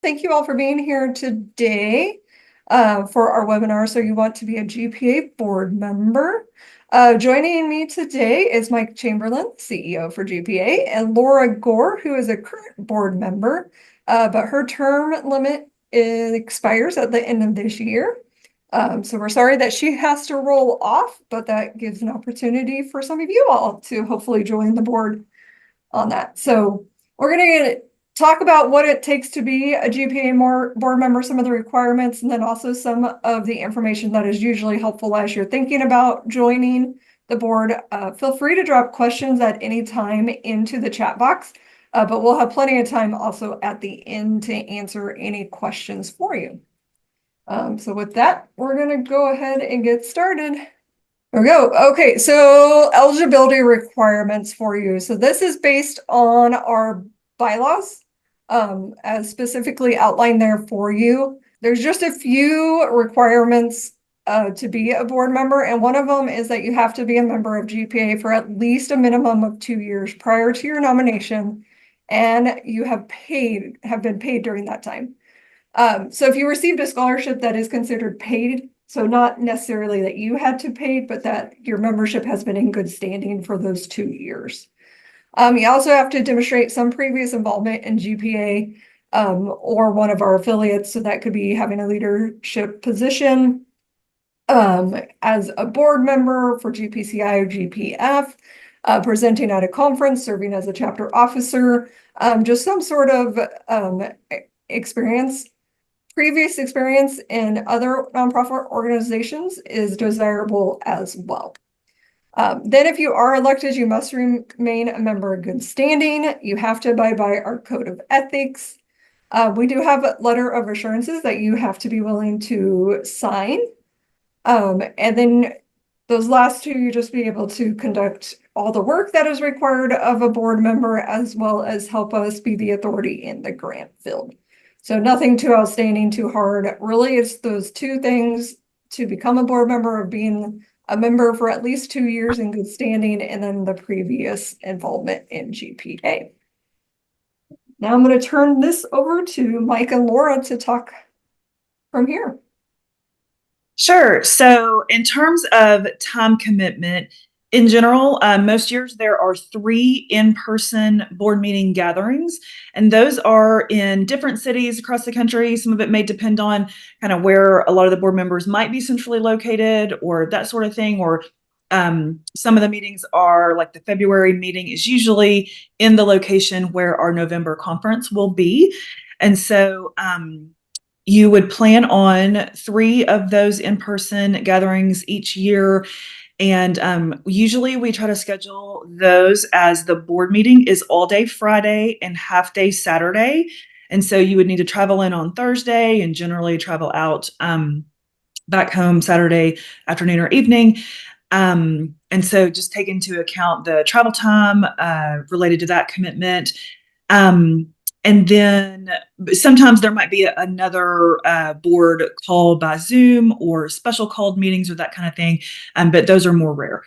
Thank you all for being here today for our webinar. So you want to be a GPA board member. Joining me today is Mike Chamberlain, CEO for GPA, and Laura Gore, who is a current board member, but her term limit expires at the end of this year. So we're sorry that she has to roll off, but that gives an opportunity for some of you all to hopefully join the board on that. So we're going to talk about what it takes to be a GPA board member, some of the requirements, and then also some of the information that is usually helpful as you're thinking about joining the board. Feel free to drop questions at any time into the chat box, but we'll have plenty of time also at the end to answer any questions for you. So with that, we're going to go ahead and get started. There we go. Okay, so eligibility requirements for you. So this is based on our bylaws, as specifically outlined there for you. There's just a few requirements to be a board member, and one of them is that you have to be a member of GPA for at least a minimum of 2 years prior to your nomination, and you have been paid during that time. So if you received a scholarship that is considered paid, so not necessarily that you had to pay, but that your membership has been in good standing for those 2 years. You also have to demonstrate some previous involvement in GPA or one of our affiliates. So that could be having a leadership position as a board member for GPCI or GPF, presenting at a conference, serving as a chapter officer, just some sort of previous experience in other nonprofit organizations is desirable as well. Then if you are elected, you must remain a member in good standing. You have to abide by our code of ethics. We do have a letter of assurances that you have to be willing to sign. And then those last two, you just be able to conduct all the work that is required of a board member, as well as help us be the authority in the grant field. So nothing too outstanding, too hard. Really, it's those two things to become a board member, of being a member for at least 2 years in good standing, and then the previous involvement in GPA. Now I'm going to turn this over to Mike and Laura to talk from here. Sure. So in terms of time commitment, in general, most years there are 3 in-person board meeting gatherings, and those are in different cities across the country. Some of it may depend on kind of where a lot of the board members might be centrally located or that sort of thing, or some of the meetings are, like the February meeting is usually in the location where our November conference will be. And so you would plan on 3 of those in-person gatherings each year. And usually we try to schedule those as the board meeting is all day Friday and half day Saturday. And so you would need to travel in on Thursday and generally travel out back home Saturday afternoon or evening. And so just take into account the travel time related to that commitment. And then sometimes there might be another board call by Zoom or special called meetings or that kind of thing, but those are more rare.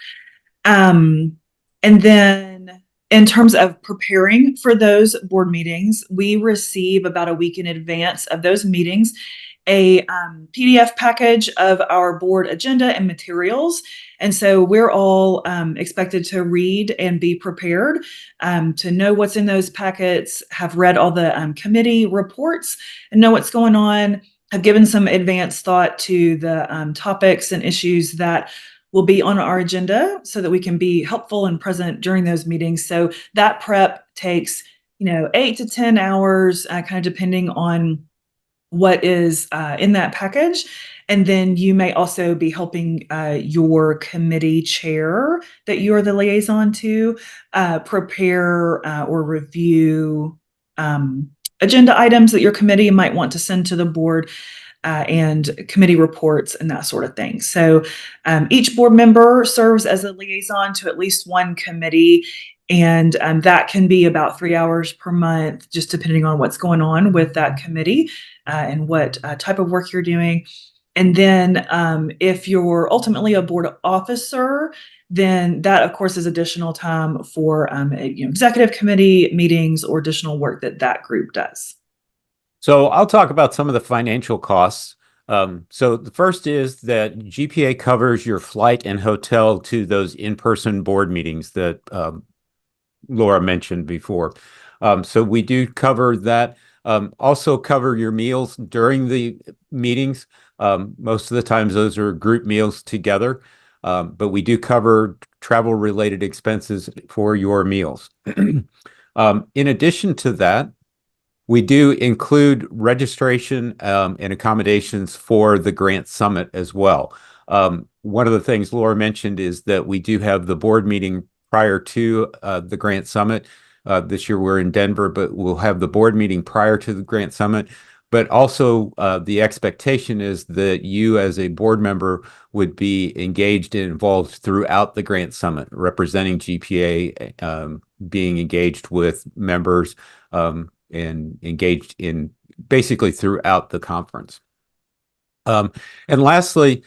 And then in terms of preparing for those board meetings, we receive about a week in advance of those meetings a PDF package of our board agenda and materials. And so we're all expected to read and be prepared to know what's in those packets, have read all the committee reports and know what's going on, have given some advanced thought to the topics and issues that will be on our agenda so that we can be helpful and present during those meetings. So that prep takes, 8 to 10 hours, kind of depending on what is in that package. And then you may also be helping your committee chair that you are the liaison to prepare or review agenda items that your committee might want to send to the board and committee reports and that sort of thing. So each board member serves as a liaison to at least one committee. And that can be about 3 hours per month, just depending on what's going on with that committee and what type of work you're doing. And then if you're ultimately a board officer, then that, of course, is additional time for executive committee meetings or additional work that group does. So I'll talk about some of the financial costs. So the first is that GPA covers your flight and hotel to those in-person board meetings that Laura mentioned before. So we do cover that. Also cover your meals during the meetings. Most of the times those are group meals together, but we do cover travel-related expenses for your meals. In addition to that, we do include registration and accommodations for the Grant Summit as well. One of the things Laura mentioned is that we do have the board meeting prior to the Grant Summit. This year we're in Denver, but we'll have the board meeting prior to the Grant Summit. But also the expectation is that you as a board member would be engaged and involved throughout the Grant Summit, representing GPA, being engaged with members, and engaged in basically throughout the conference. And lastly,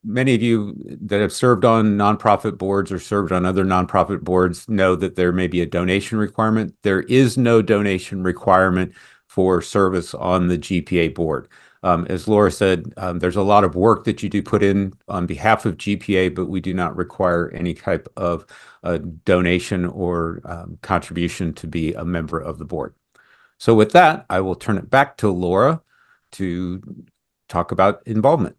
many of you that have served on nonprofit boards or served on other nonprofit boards know that there may be a donation requirement. There is no donation requirement for service on the GPA board. As Laura said, there's a lot of work that you do put in on behalf of GPA, but we do not require any type of donation or contribution to be a member of the board. So with that, I will turn it back to Laura to talk about involvement.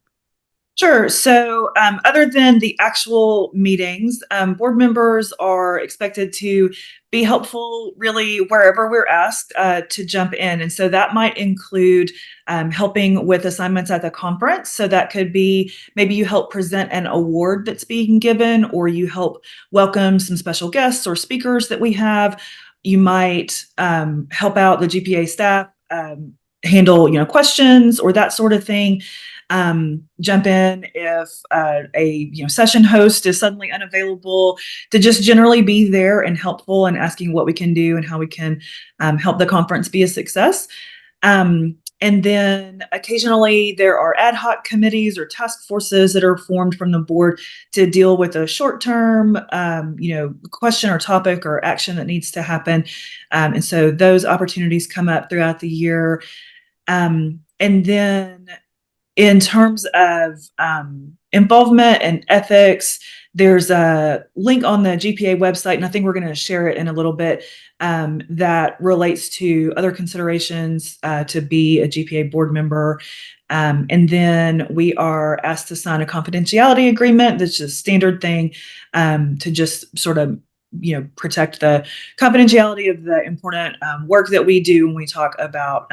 Sure. So other than the actual meetings, board members are expected to be helpful really wherever we're asked to jump in. And so that might include helping with assignments at the conference. So that could be maybe you help present an award that's being given, or you help welcome some special guests or speakers that we have. You might help out the GPA staff, handle questions or that sort of thing. Jump in if a session host is suddenly unavailable, to just generally be there and helpful and asking what we can do and how we can help the conference be a success. And then occasionally there are ad hoc committees or task forces that are formed from the board to deal with a short-term, question or topic or action that needs to happen. And so those opportunities come up throughout the year. And then in terms of involvement and ethics, there's a link on the GPA website, and I think we're going to share it in a little bit, that relates to other considerations to be a GPA board member. And then we are asked to sign a confidentiality agreement. That's just a standard thing to just sort of protect the confidentiality of the important work that we do when we talk about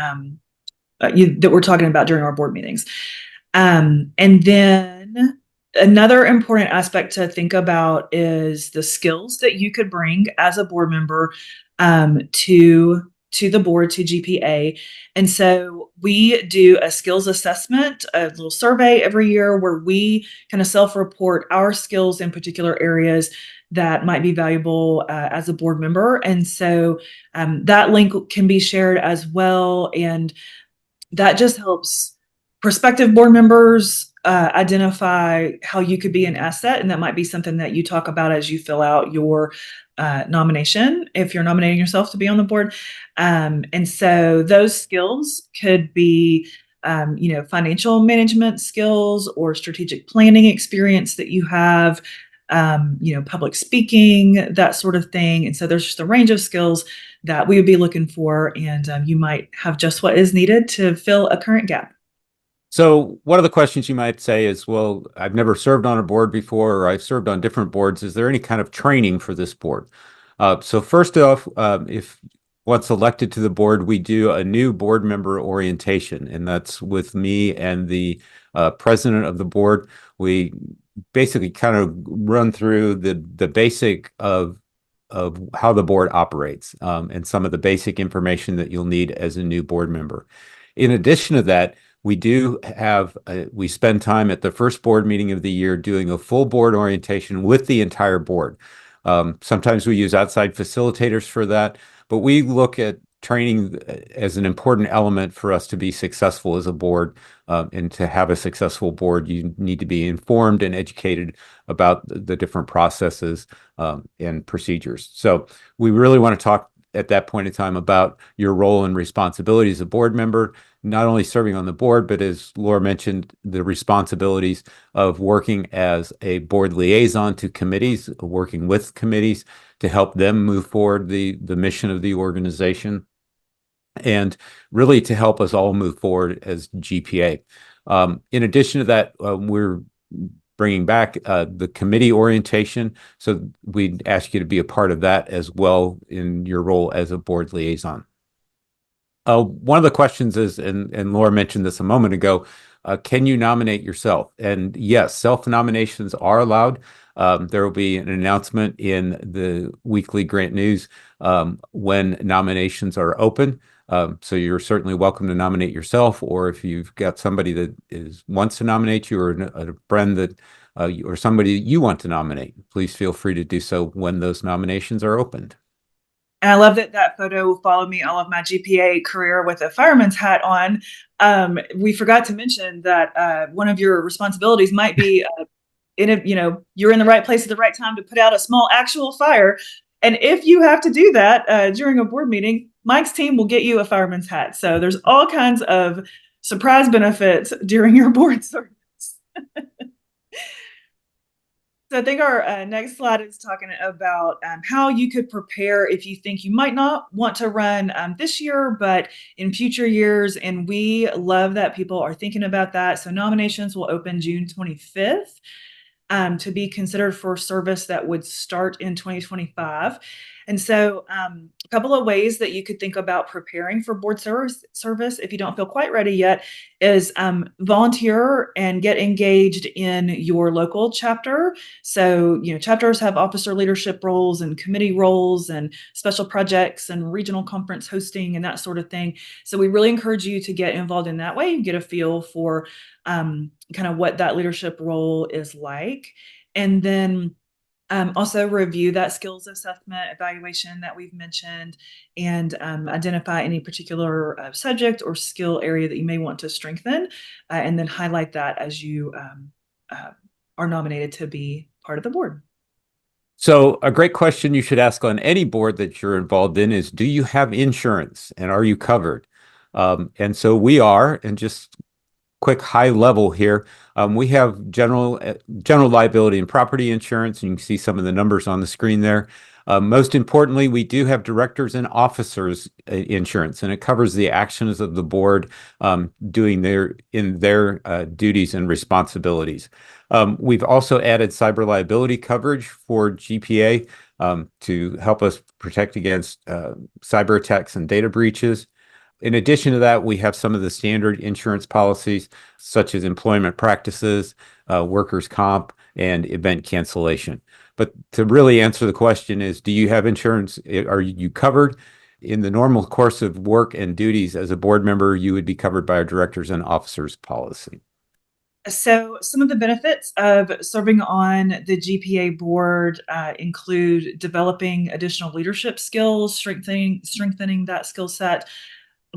that we're talking about during our board meetings. And then another important aspect to think about is the skills that you could bring as a board member to the board, to GPA. And so we do a skills assessment, a little survey every year where we kind of self-report our skills in particular areas that might be valuable as a board member. And so that link can be shared as well. And that just helps prospective board members identify how you could be an asset. And that might be something that you talk about as you fill out your nomination, if you're nominating yourself to be on the board. And so those skills could be, financial management skills or strategic planning experience that you have, public speaking, that sort of thing. And so there's just a range of skills that we would be looking for, and you might have just what is needed to fill a current gap. So one of the questions you might say is, well, I've never served on a board before, or I've served on different boards. Is there any kind of training for this board? So first off, if once elected to the board, we do a new board member orientation, and that's with me and the president of the board. We basically kind of run through the basic of how the board operates, and some of the basic information that you'll need as a new board member. In addition to that, we do have, we spend time at the first board meeting of the year doing a full board orientation with the entire board. Sometimes we use outside facilitators for that, but we look at training as an important element for us to be successful as a board. And to have a successful board, you need to be informed and educated about the different processes and procedures. So we really want to talk at that point in time about your role and responsibilities as a board member, not only serving on the board, but as Laura mentioned, the responsibilities of working as a board liaison to committees, working with committees to help them move forward the mission of the organization, and really to help us all move forward as GPA. In addition to that, we're bringing back the committee orientation. So we'd ask you to be a part of that as well in your role as a board liaison. One of the questions is, and Laura mentioned this a moment ago, can you nominate yourself? And yes, self-nominations are allowed. There will be an announcement in the weekly Grant News when nominations are open. So you're certainly welcome to nominate yourself, or if you've got somebody that wants to nominate you, or a friend that or somebody you want to nominate, please feel free to do so when those nominations are opened. And I love that photo will follow me all of my GPA career with a fireman's hat on. We forgot to mention that one of your responsibilities might be you're in the right place at the right time to put out a small actual fire. And if you have to do that during a board meeting, Mike's team will get you a fireman's hat. So there's all kinds of surprise benefits during your board service. So I think our next slide is talking about how you could prepare if you think you might not want to run this year, but in future years. And we love that people are thinking about that. So nominations will open June 25th. To be considered for service that would start in 2025. And so a couple of ways that you could think about preparing for board service if you don't feel quite ready yet is volunteer and get engaged in your local chapter. So, chapters have officer leadership roles and committee roles and special projects and regional conference hosting and that sort of thing. So we really encourage you to get involved in that way and get a feel for kind of what that leadership role is like. And then also review that skills assessment evaluation that we've mentioned, and identify any particular subject or skill area that you may want to strengthen, and then highlight that as you are nominated to be part of the board. So a great question you should ask on any board that you're involved in is, do you have insurance and are you covered? And so we are, and just quick high level here. We have general liability and property insurance, and you can see some of the numbers on the screen there. Most importantly, we do have directors and officers insurance, and it covers the actions of the board doing their duties and responsibilities. We've also added cyber liability coverage for GPA to help us protect against cyber attacks and data breaches. In addition to that, we have some of the standard insurance policies, such as employment practices, workers' comp, and event cancellation. But to really answer the question is, do you have insurance? Are you covered? In the normal course of work and duties as a board member, you would be covered by our directors and officers policy. So some of the benefits of serving on the GPA board include developing additional leadership skills, strengthening that skill set,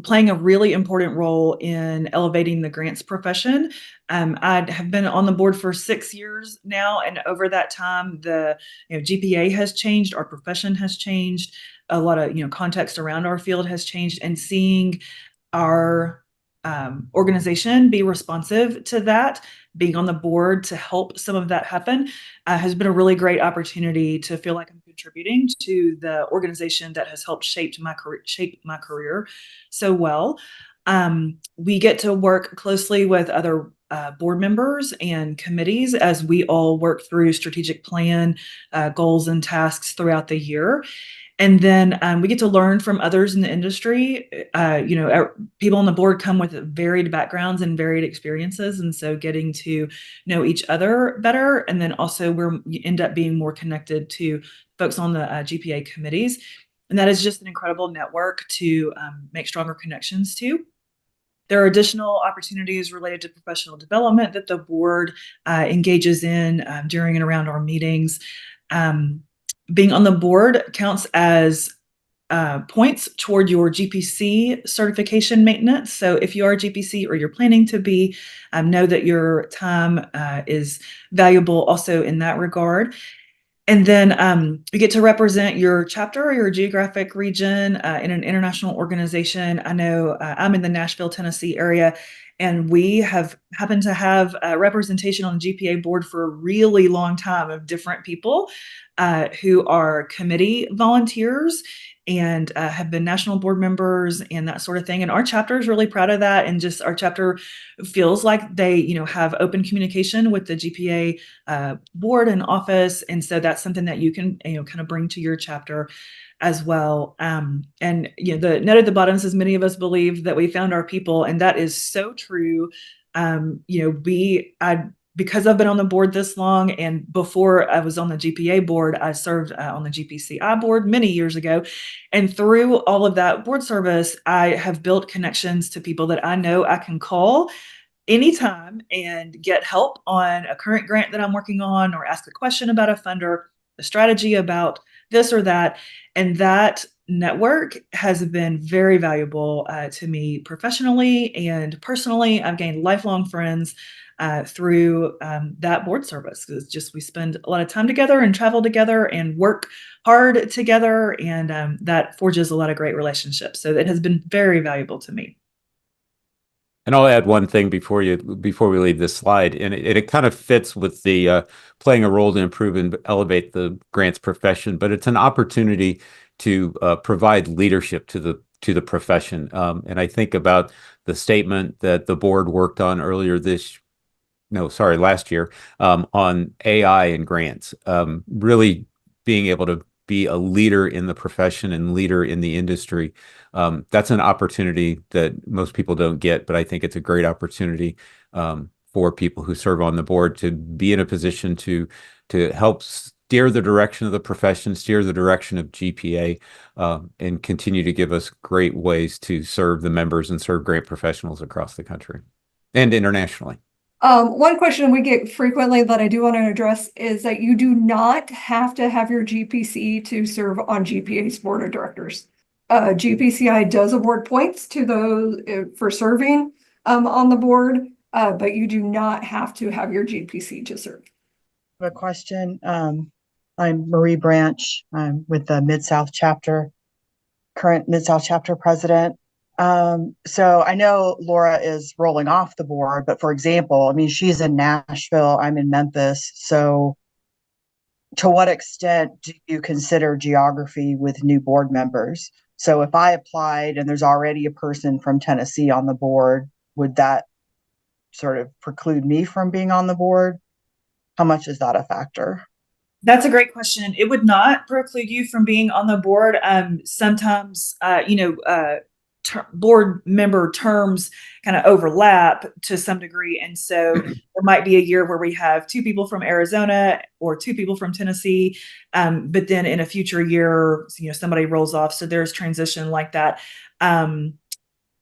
playing a really important role in elevating the grants profession. I have been on the board for 6 years now, and over that time, the GPA has changed, our profession has changed, a lot of context around our field has changed, and seeing our organization be responsive to that, being on the board to help some of that happen, has been a really great opportunity to feel like I'm contributing to the organization that has helped shape my career so well. We get to work closely with other board members and committees as we all work through strategic plan, goals and tasks throughout the year. And then we get to learn from others in the industry. People on the board come with varied backgrounds and varied experiences. And so getting to know each other better. And then also we end up being more connected to folks on the GPA committees. And that is just an incredible network to make stronger connections to. There are additional opportunities related to professional development that the board engages in during and around our meetings. Being on the board counts as points toward your GPC certification maintenance. So if you are a GPC or you're planning to be, know that your time is valuable also in that regard. And then you get to represent your chapter or your geographic region in an international organization. I know I'm in the Nashville, Tennessee area, and we have happened to have representation on the GPA board for a really long time of different people who are committee volunteers and have been national board members and that sort of thing. And our chapter is really proud of that. And just our chapter feels like they, have open communication with the GPA board and office. And so that's something that you can, kind of bring to your chapter as well. And, the note at the bottom says, many of us believe that we found our people. And that is so true. Because I've been on the board this long, and before I was on the GPA board, I served on the GPCI board many years ago. And through all of that board service, I have built connections to people that I know I can call anytime and get help on a current grant that I'm working on, or ask a question about a funder, a strategy about this or that. And that network has been very valuable to me professionally and personally. I've gained lifelong friends through that board service. It's just, we spend a lot of time together and travel together and work hard together, and that forges a lot of great relationships. So it has been very valuable to me. And I'll add one thing before we leave this slide, and it kind of fits with the playing a role to improve and elevate the grants profession, but it's an opportunity to provide leadership to the profession. And I think about the statement that the board worked on last year on AI and grants, really being able to be a leader in the profession and leader in the industry. That's an opportunity that most people don't get, but I think it's a great opportunity for people who serve on the board to be in a position to help steer the direction of the profession, steer the direction of GPA, and continue to give us great ways to serve the members and serve grant professionals across the country and internationally. One question we get frequently that I do want to address is that you do not have to have your GPC to serve on GPA's board of directors. GPCI does award points to those for serving on the board, but you do not have to have your GPC to serve. I have a question. I'm Marie Branch. I'm with the Mid-South chapter, current Mid-South chapter president. So I know Laura is rolling off the board, but for example, she's in Nashville, I'm in Memphis. So to what extent do you consider geography with new board members? So if I applied and there's already a person from Tennessee on the board, would that sort of preclude me from being on the board? How much is that a factor? That's a great question. It would not preclude you from being on the board. Sometimes, board member terms kind of overlap to some degree. And so there might be a year where we have 2 people from Arizona or 2 people from Tennessee. But then in a future year, somebody rolls off. So there's transition like that.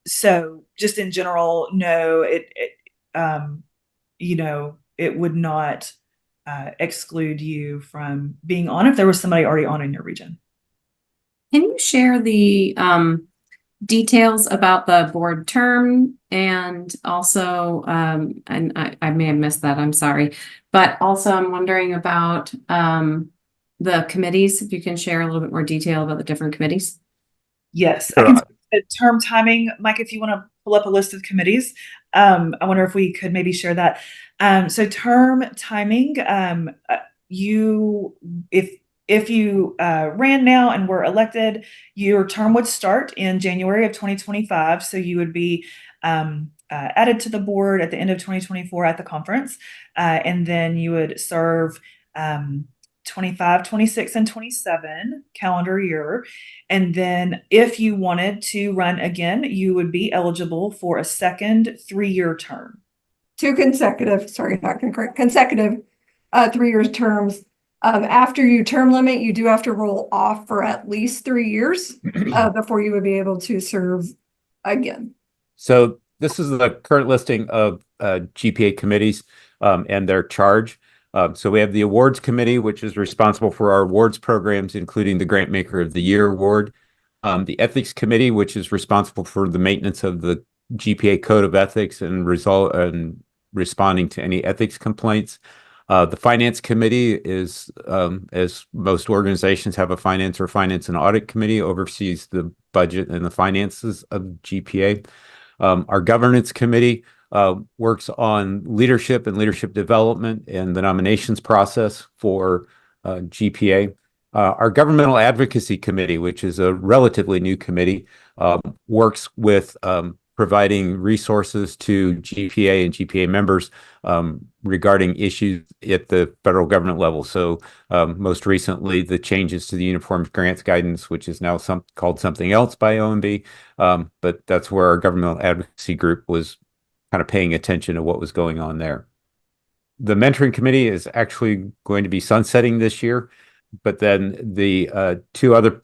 So just in general, no, it would not exclude you from being on if there was somebody already on in your region. Can you share the details about the board term, and also, and I may have missed that, I'm sorry, but also I'm wondering about the committees, if you can share a little bit more detail about the different committees? Yes, I can speak to term timing. Mike, if you want to pull up a list of committees, I wonder if we could maybe share that. So term timing, if you ran now and were elected, your term would start in January of 2025. So you would be added to the board at the end of 2024 at the conference. And then you would serve 25, 26, and 27 calendar year. And then if you wanted to run again, you would be eligible for a second 3-year term. 2 consecutive 3-year terms. After you term limit, you do have to roll off for at least 3 years before you would be able to serve again. So this is the current listing of GPA committees and their charge. So we have the awards committee, which is responsible for our awards programs, including the Grant Maker of the Year award. The ethics committee, which is responsible for the maintenance of the GPA code of ethics and responding to any ethics complaints. The Finance Committee is, as most organizations have a finance and audit committee, oversees the budget and the finances of GPA. Our Governance Committee works on leadership and leadership development and the nominations process for GPA. Our Governmental Advocacy Committee, which is a relatively new committee, works with providing resources to GPA and GPA members regarding issues at the federal government level. So most recently, the changes to the Uniform Grants Guidance, which is now called something else by OMB, but that's where our Governmental Advocacy Group was kind of paying attention to what was going on there. The Mentoring Committee is actually going to be sunsetting this year, but then the two other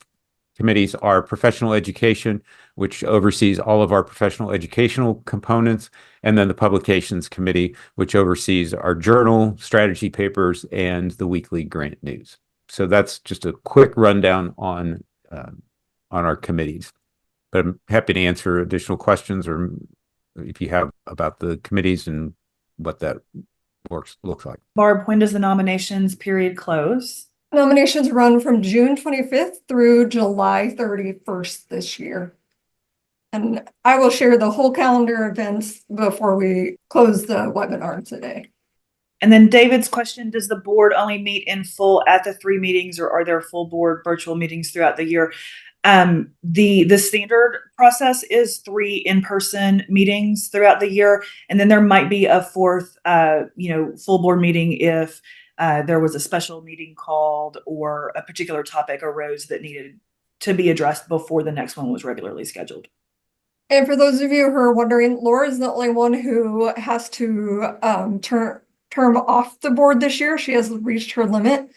committees are Professional Education, which oversees all of our professional educational components, and then the Publications Committee, which oversees our journal, strategy papers, and the weekly grant news. So that's just a quick rundown on our committees. But I'm happy to answer additional questions, or if you have, about the committees and what that looks like. Barb, when does the nominations period close? Nominations run from June 25th through July 31st this year. And I will share the whole calendar events before we close the webinar today. And then David's question, does the board only meet in full at the 3 meetings, or are there full board virtual meetings throughout the year? The standard process is 3 in-person meetings throughout the year. And then there might be a 4th, full board meeting if there was a special meeting called or a particular topic arose that needed to be addressed before the next one was regularly scheduled. And for those of you who are wondering, Laura is the only one who has to term off the board this year. She has reached her limit.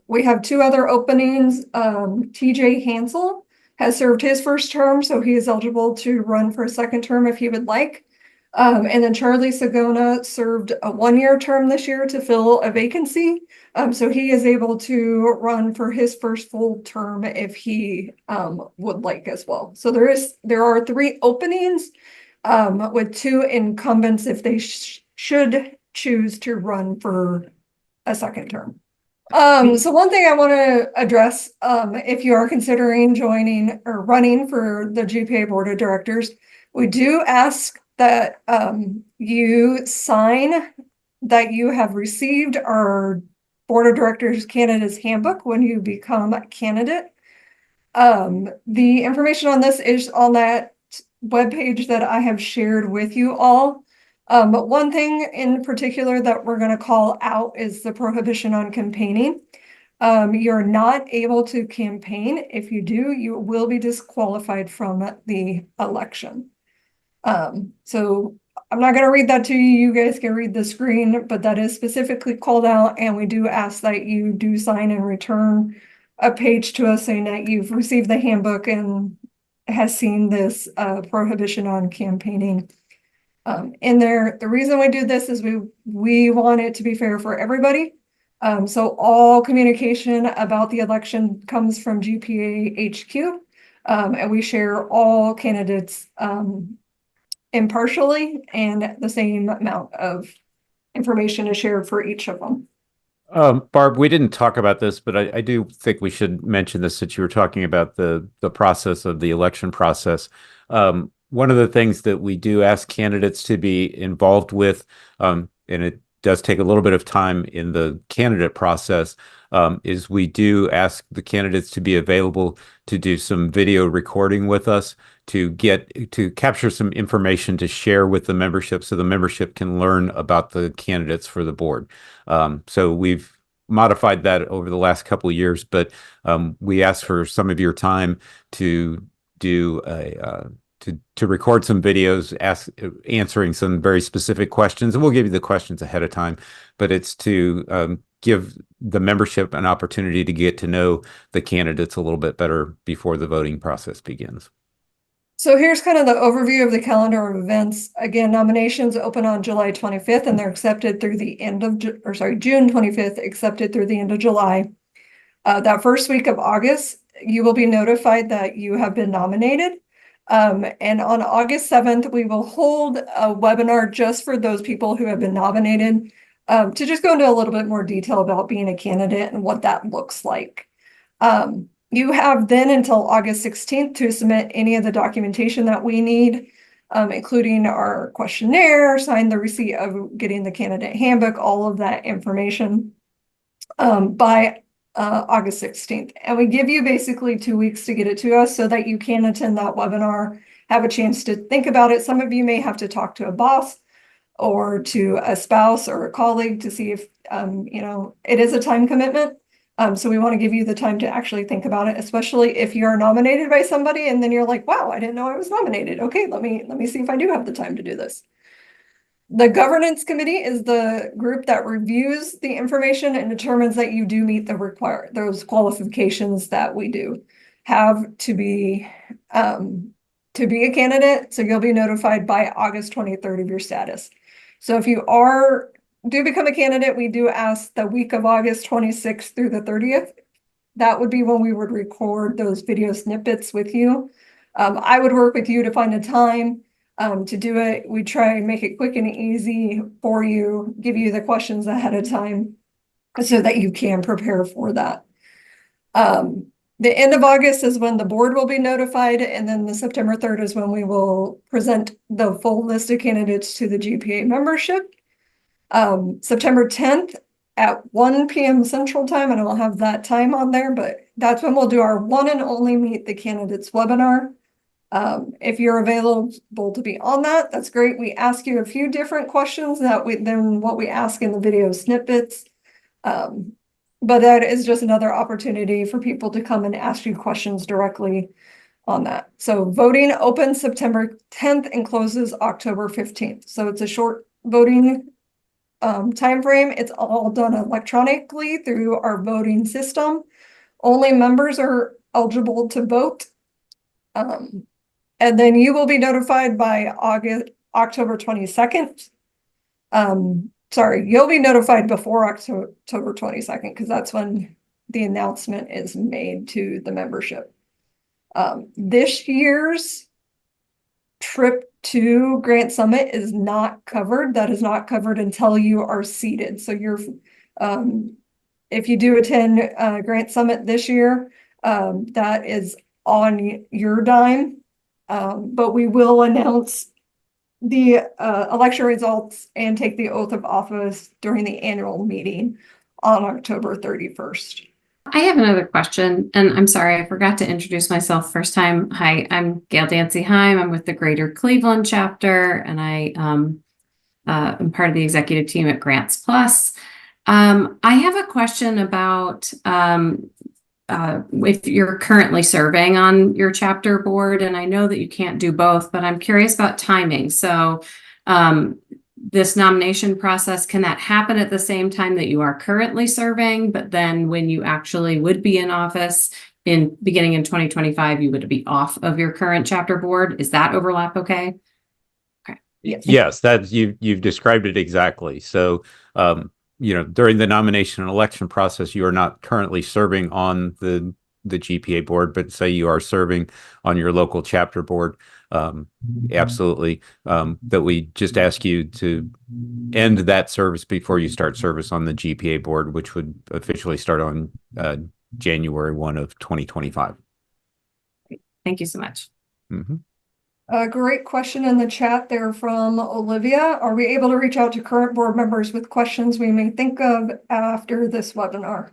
We have 2 other openings. TJ Hansel has served his first term, so he is eligible to run for a second term if he would like. And then Charlie Sagona served a 1-year term this year to fill a vacancy. So he is able to run for his first full term if he would like as well. So there are 3 openings with 2 incumbents if they should choose to run for a second term. So one thing I want to address, if you are considering joining or running for the GPA Board of Directors, we do ask that you sign that you have received our Board of Directors Candidates Handbook when you become a candidate. The information on this is on that webpage that I have shared with you all. But one thing in particular that we're going to call out is the prohibition on campaigning. You're not able to campaign. If you do, you will be disqualified from the election. So I'm not going to read that to you. You guys can read the screen, but that is specifically called out. And we do ask that you do sign and return a page to us saying that you've received the handbook and has seen this prohibition on campaigning. In there, the reason we do this is we want it to be fair for everybody. So all communication about the election comes from GPA HQ, and we share all candidates impartially, and the same amount of information is shared for each of them. Barb, we didn't talk about this, but I do think we should mention this since you were talking about the process of the election process. One of the things that we do ask candidates to be involved with, and it does take a little bit of time in the candidate process, is we do ask the candidates to be available to do some video recording with us to capture some information to share with the membership so the membership can learn about the candidates for the board. So we've modified that over the last couple of years, but we ask for some of your time to do to record some videos, answering some very specific questions, and we'll give you the questions ahead of time, but it's to give the membership an opportunity to get to know the candidates a little bit better before the voting process begins. So here's kind of the overview of the calendar of events. Again, nominations open on July 25th, and they're accepted through the end of, June 25th, accepted through the end of July. That first week of August, you will be notified that you have been nominated. And on August 7th, we will hold a webinar just for those people who have been nominated. to just go into a little bit more detail about being a candidate and what that looks like. You have then until August 16th to submit any of the documentation that we need, including our questionnaire, sign the receipt of getting the candidate handbook, all of that information by August 16th. And we give you basically 2 weeks to get it to us so that you can attend that webinar, have a chance to think about it. Some of you may have to talk to a boss or to a spouse or a colleague to see if, it is a time commitment. So we want to give you the time to actually think about it, especially if you're nominated by somebody and then you're like, wow, I didn't know I was nominated. Okay, let me see if I do have the time to do this. The governance committee is the group that reviews the information and determines that you do meet those qualifications that we do have to be a candidate. So you'll be notified by August 23rd of your status. So if you do become a candidate, we do ask the week of August 26th through the 30th. That would be when we would record those video snippets with you. I would work with you to find a time to do it. We try and make it quick and easy for you, give you the questions ahead of time so that you can prepare for that. The end of August is when the board will be notified, and then the September 3rd is when we will present the full list of candidates to the GPA membership. September 10th at 1 p.m. Central Time, and I don't have that time on there, but that's when we'll do our one and only Meet the Candidates webinar. If you're available to be on that, that's great. We ask you a few different questions than what we ask in the video snippets. But that is just another opportunity for people to come and ask you questions directly on that. So voting opens September 10th and closes October 15th. So it's a short voting time frame. It's all done electronically through our voting system. Only members are eligible to vote. And then you will be notified by October 22nd. Sorry, you'll be notified before October 22nd because that's when the announcement is made to the membership. This year's trip to Grant Summit is not covered. That is not covered until you are seated. So if you do attend Grant Summit this year, that is on your dime. But we will announce the election results and take the oath of office during the annual meeting on October 31st. I have another question, and I'm sorry, I forgot to introduce myself first time. Hi, I'm Gail Dancy-Heim. I'm with the Greater Cleveland chapter, and I am part of the executive team at Grants Plus. I have a question about if you're currently serving on your chapter board, and I know that you can't do both, but I'm curious about timing. So this nomination process, can that happen at the same time that you are currently serving, but then when you actually would be in office beginning in 2025, you would be off of your current chapter board? Is that overlap okay? Okay. Yes, you've described it exactly. So during the nomination and election process, you are not currently serving on the GPA board, but say you are serving on your local chapter board, absolutely. That we just ask you to end that service before you start service on the GPA board, which would officially start on January 1 of 2025. Thank you so much. Mm-hmm. A great question in the chat there from Olivia. Are we able to reach out to current board members with questions we may think of after this webinar?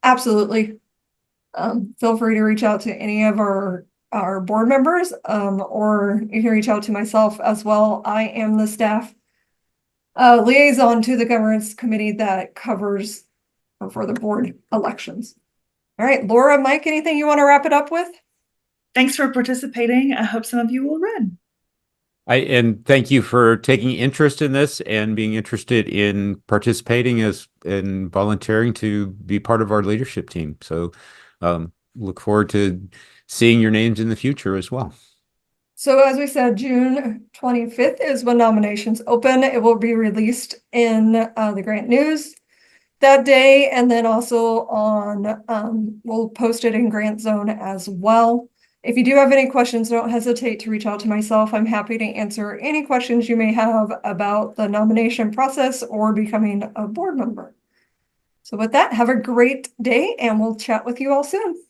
Absolutely. Feel free to reach out to any of our board members, or you can reach out to myself as well. I am the staff liaison to the governance committee that covers for the board elections. All right, Laura, Mike, anything you want to wrap it up with? Thanks for participating. I hope some of you will run. And thank you for taking interest in this and being interested in participating and volunteering to be part of our leadership team. So look forward to seeing your names in the future as well. So as we said, June 25th is when nominations open. It will be released in the Grant News that day, and then also on we'll post it in Grant Zone as well. If you do have any questions, don't hesitate to reach out to myself. I'm happy to answer any questions you may have about the nomination process or becoming a board member. So with that, have a great day and we'll chat with you all soon.